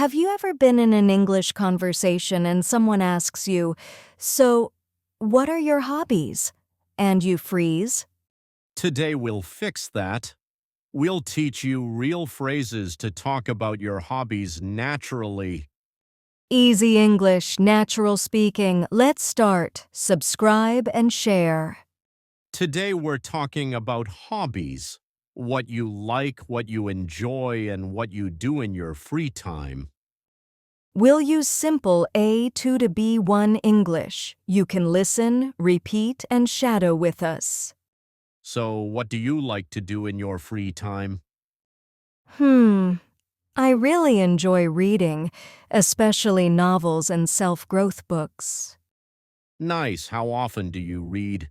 Have you ever been in an English conversation and someone asks you, "So, what are your hobbies?" And you freeze? Today we'll fix that. We'll teach you real phrases to talk about your hobbies naturally. Easy English, natural speaking. Let's start. Subscribe and share. Today we're talking about hobbies. What you like, what you enjoy, and what you do in your free time. We'll use simple A2 to B1 English. You can listen, repeat, and shadow with us. So, what do you like to do in your free time? I really enjoy reading, especially novels and self-growth books. Nice. How often do you read?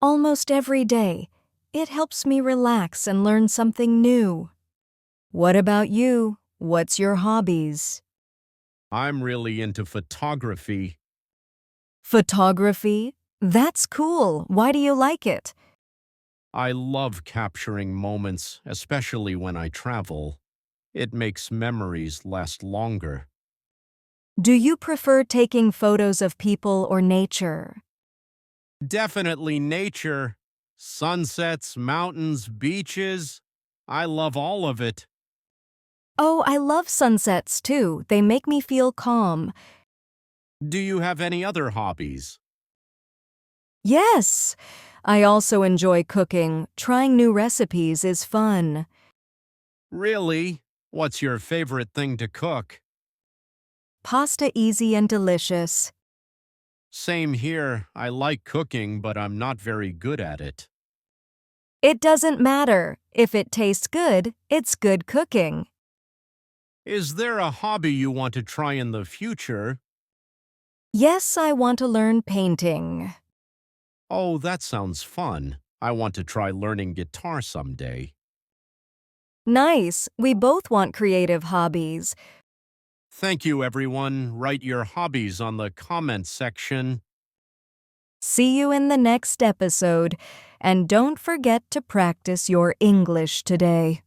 Almost every day. It helps me relax and learn something new. What about you? What's your hobbies? I'm really into photography. Photography? That's cool. Why do you like it? I love capturing moments, especially when I travel. It makes memories last longer. Do you prefer taking photos of people or nature? Definitely nature. Sunsets, mountains, beaches. I love all of it. Oh, I love sunsets too. They make me feel calm. Do you have any other hobbies? Yes, I also enjoy cooking. Trying new recipes is fun. Really? What's your favorite thing to cook? Pasta easy and delicious. Same here. I like cooking, but I'm not very good at it. It doesn't matter. If it tastes good, it's good cooking. Is there a hobby you want to try in the future? Yes, I want to learn painting. Oh, that sounds fun. I want to try learning guitar someday. Nice. We both want creative hobbies. Thank you, everyone. Write your hobbies on the comment section. See you in the next episode. And don't forget to practice your English today.